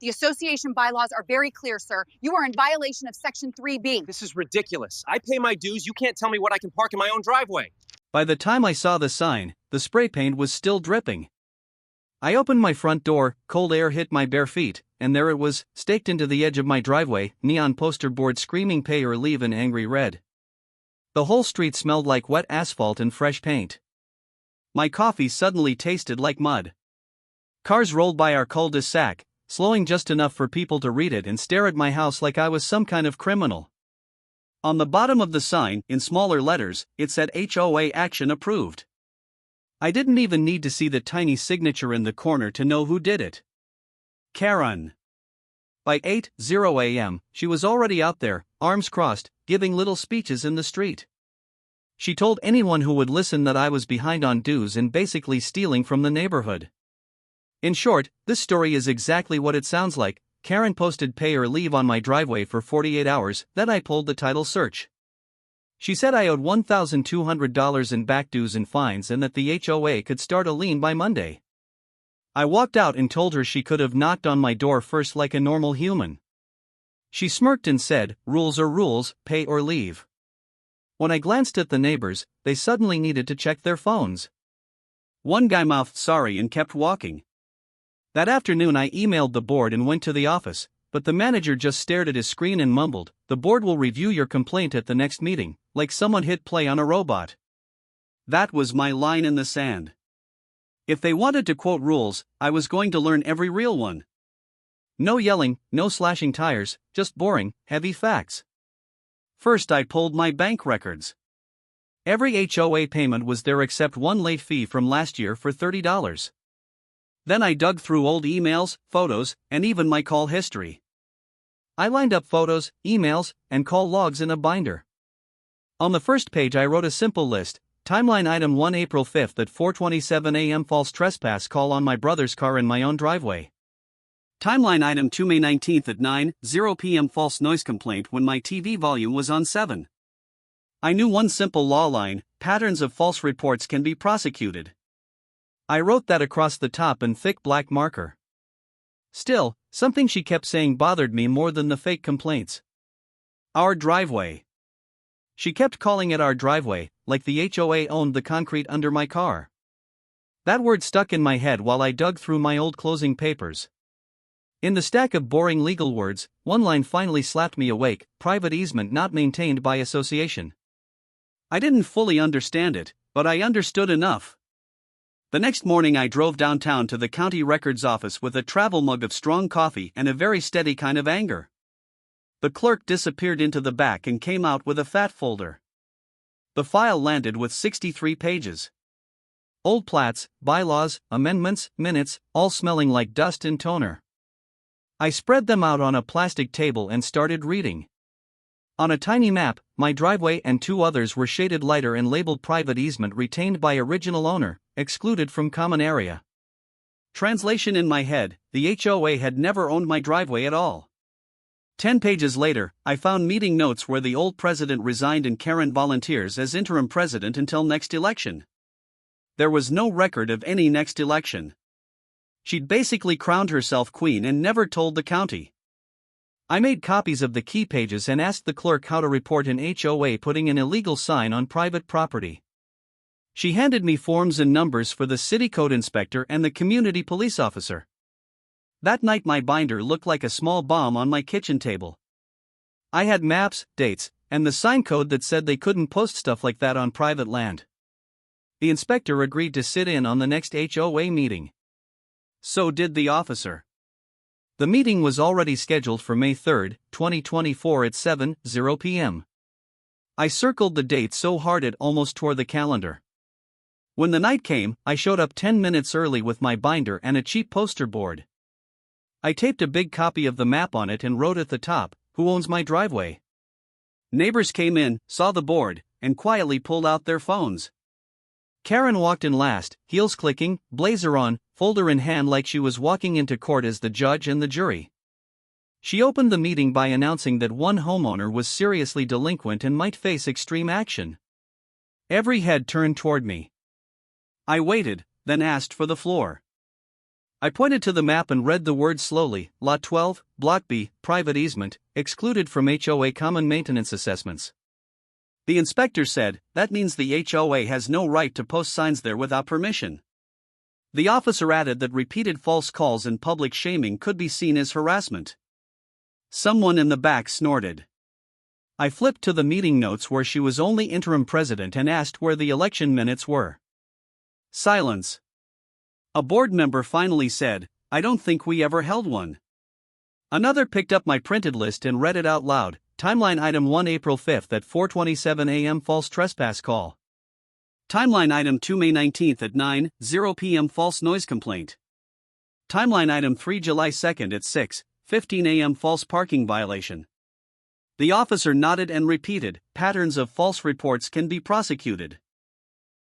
The association bylaws are very clear, sir. You are in violation of Section 3B. This is ridiculous. I pay my dues. You can't tell me what I can park in my own driveway. By the time I saw the sign, the spray paint was still dripping. I opened my front door, cold air hit my bare feet, and there it was, staked into the edge of my driveway, neon poster board screaming pay or leave in angry red. The whole street smelled like wet asphalt and fresh paint. My coffee suddenly tasted like mud. Cars rolled by our cul-de-sac, slowing just enough for people to read it and stare at my house like I was some kind of criminal. On the bottom of the sign, in smaller letters, it said HOA action approved. I didn't even need to see the tiny signature in the corner to know who did it. Karen. By 8:00 a.m., she was already out there, arms crossed, giving little speeches in the street. She told anyone who would listen that I was behind on dues and basically stealing from the neighborhood. In short, this story is exactly what it sounds like. Karen posted pay or leave on my driveway for 48 hours, then I pulled the title search. She said I owed $1,200 in back dues and fines and that the HOA could start a lien by Monday. I walked out and told her she could have knocked on my door first like a normal human. She smirked and said, "Rules are rules, pay or leave." When I glanced at the neighbors, they suddenly needed to check their phones. One guy mouthed sorry and kept walking. That afternoon I emailed the board and went to the office, but the manager just stared at his screen and mumbled, "The board will review your complaint at the next meeting," like someone hit play on a robot. That was my line in the sand. If they wanted to quote rules, I was going to learn every real one. No yelling, no slashing tires, just boring, heavy facts. First I pulled my bank records. Every HOA payment was there except one late fee from last year for $30. Then I dug through old emails, photos, and even my call history. I lined up photos, emails, and call logs in a binder. On the first page I wrote a simple list. Timeline item 1 April 5th at 4:27 a.m. false trespass call on my brother's car in my own driveway. Timeline item 2 May 19th at 9:00 p.m. false noise complaint when my TV volume was on 7. I knew one simple law line: patterns of false reports can be prosecuted. I wrote that across the top in thick black marker. Still, something she kept saying bothered me more than the fake complaints. Our driveway. She kept calling it our driveway, like the HOA owned the concrete under my car. That word stuck in my head while I dug through my old closing papers. In the stack of boring legal words, one line finally slapped me awake: private easement not maintained by association. I didn't fully understand it, but I understood enough. The next morning I drove downtown to the county records office with a travel mug of strong coffee and a very steady kind of anger. The clerk disappeared into the back and came out with a fat folder. The file landed with 63 pages. Old plats, bylaws, amendments, minutes, all smelling like dust and toner. I spread them out on a plastic table and started reading. On a tiny map, my driveway and two others were shaded lighter and labeled private easement retained by original owner, excluded from common area. Translation in my head: the HOA had never owned my driveway at all. 10 pages later, I found meeting notes where the old president resigned and Karen volunteers as interim president until next election. There was no record of any next election. She'd basically crowned herself queen and never told the county. I made copies of the key pages and asked the clerk how to report an HOA putting an illegal sign on private property. She handed me forms and numbers for the city code inspector and the community police officer. That night my binder looked like a small bomb on my kitchen table. I had maps, dates, and the sign code that said they couldn't post stuff like that on private land. The inspector agreed to sit in on the next HOA meeting. So did the officer. The meeting was already scheduled for May 3, 2024 at 7:00 p.m. I circled the date so hard it almost tore the calendar. When the night came, I showed up 10 minutes early with my binder and a cheap poster board. I taped a big copy of the map on it and wrote at the top, "Who owns my driveway?" Neighbors came in, saw the board, and quietly pulled out their phones. Karen walked in last, heels clicking, blazer on, folder in hand like she was walking into court as the judge and the jury. She opened the meeting by announcing that one homeowner was seriously delinquent and might face extreme action. Every head turned toward me. I waited, then asked for the floor. I pointed to the map and read the words slowly. Lot 12, Block B, private easement, excluded from HOA common maintenance assessments. The inspector said, "That means the HOA has no right to post signs there without permission." The officer added that repeated false calls and public shaming could be seen as harassment. Someone in the back snorted. I flipped to the meeting notes where she was only interim president and asked where the election minutes were. Silence. A board member finally said, "I don't think we ever held one." Another picked up my printed list and read it out loud. Timeline item 1 April 5th at 4:27 a.m. false trespass call. Timeline item 2 May 19th at 9:00 p.m. false noise complaint. Timeline item 3 July 2nd at 6:15 a.m. false parking violation. The officer nodded and repeated, "Patterns of false reports can be prosecuted."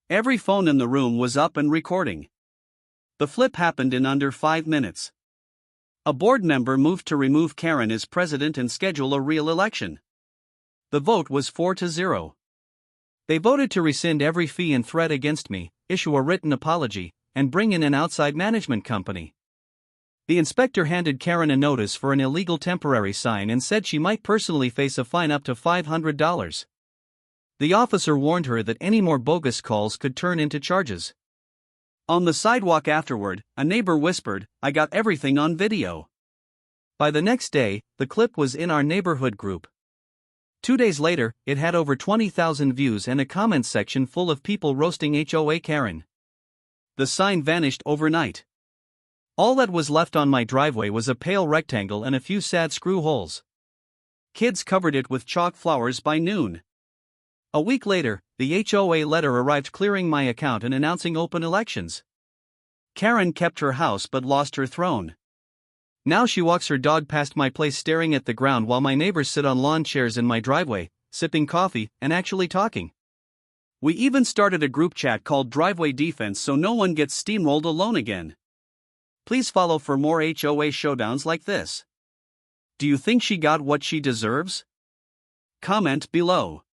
Every phone in the room was up and recording. The flip happened in under 5 minutes. A board member moved to remove Karen as president and schedule a real election. The vote was 4-0. They voted to rescind every fee and threat against me, issue a written apology, and bring in an outside management company. The inspector handed Karen a notice for an illegal temporary sign and said she might personally face a fine up to $500. The officer warned her that any more bogus calls could turn into charges. On the sidewalk afterward, a neighbor whispered, "I got everything on video." By the next day, the clip was in our neighborhood group. 2 days later, it had over 20,000 views and a comments section full of people roasting HOA Karen. The sign vanished overnight. All that was left on my driveway was a pale rectangle and a few sad screw holes. Kids covered it with chalk flowers by noon. A week later, the HOA letter arrived clearing my account and announcing open elections. Karen kept her house but lost her throne. Now she walks her dog past my place staring at the ground while my neighbors sit on lawn chairs in my driveway, sipping coffee and actually talking. We even started a group chat called Driveway Defense so no one gets steamrolled alone again. Please follow for more HOA showdowns like this. Do you think she got what she deserves? Comment below.